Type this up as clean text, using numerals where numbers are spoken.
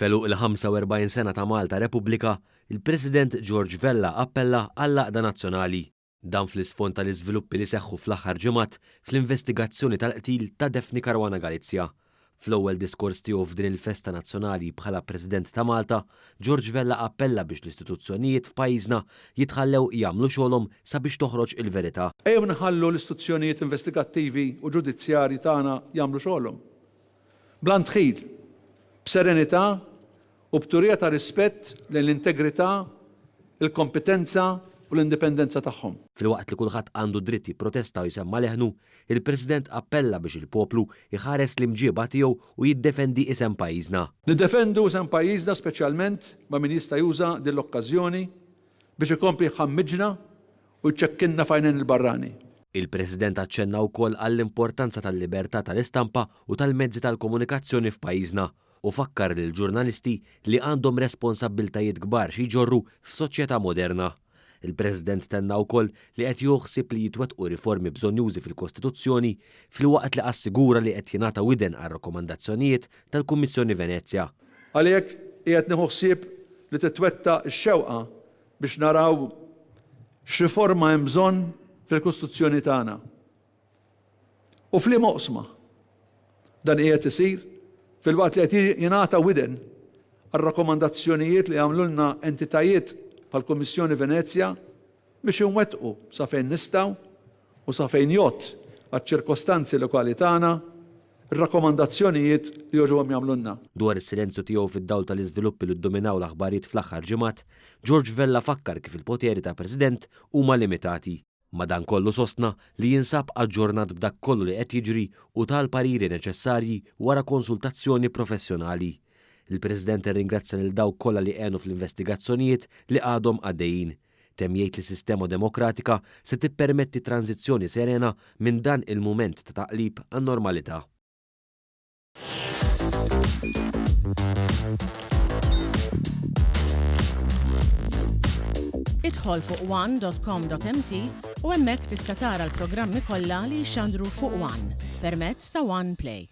Feluq il-45 sena ta' Malta Repubblika, il-President George Vella appella għall-għaqda nazzjonali. Dan fl-isfond tal-iżviluppi li seħħu fl-aħħar ġimgħat fl-investigazzjoni tal-qtil ta' Daphne Caruana Galizia. Fl-ewwel diskors tiegħu f'din il-festa nazzjonali bħala President ta' Malta, George Vella appella biex l-istituzzjonijiet f'pajjiżna jitħallew jagħmlu xogħolhom sabiex toħroġ il-verità. Ejjew nħallu l-istituzzjonijiet investigattivi u ġudizzjarji tagħna jagħmlu xogħolhom. Bla tħil, b'serenità u b'turija ta' rispett lejn l-integrità, il-kompetenza u l-indipendenza tagħhom. Filwaqt li kulħadd għandu dritti protesta u jsemma leħnu, il-President appella biex il-poplu iħares l-imġieba tiegħu u jiddefendi isem pajjiżna. Niddefendu isem pajjiżna speċjalment ma' min jista' juża din l-okkażjoni biex ikompli jħammiġna u jċekkinna fajnejn il-barrani. Il-President aċċenna wkoll għall-importanza tal-libertà tal-istampa u tal-mezzi tal-komunikazzjoni f'pajjiżna u fakkar lil ġurnalisti li għandhom responsabbiltajiet kbar xi jġorru f'soċjetà moderna. Il-President tenna wkoll li qed joħsib li jitwettqu riformi bżonjużi fil-Kostituzzjoni filwaqt li assigura li qed jingħata widen għar-rakkomandazzjonijiet tal-Kummissjoni Venezja. Għalhekk qiegħed nieħu ħsieb li titwetta x-xewqa biex naraw x'riforma hemm bżonn fil-Kostituzzjoni tagħna. U f'liema oqsma dan qiegħed isir fil-waqt li qed jingħata widen għar-rakkomandazzjonijiet li għamlulna entitajiet bħall-Kummissjoni Venezja biex inwettqu sa fejn nistgħu u sa fejn jgħod għaċ-ċirkostanzi lokali tagħna ir-rakkomandazzjonijiet li joġobhom jagħmlulna. Dwar is-silenzju tiegħu fid-dawl tal-iżviluppi li ddominaw l-aħbarijiet fl-aħħar ġimgħat, George Vella fakkar kif il-poteri ta' President huma limitati. Madankollu sostna li jinsab aġġornat b'dak kollu li qed jiġri u tal-pariri neċessarji wara konsultazzjoni professjonali. Il-President irringrazzja lil dawk kollha li għenu fl-investigazzjonijiet li għadhom għaddejjin. Temm jgħid li sistema demokratika se tippermetti tranzizzjoni serena minn dan il-mument ta' taqlib għan-normalità. Idħol fuq one.com.mt u hemmhekk tista' tara l-programmi kollha li jxandru fuq One permezz ta' One Play.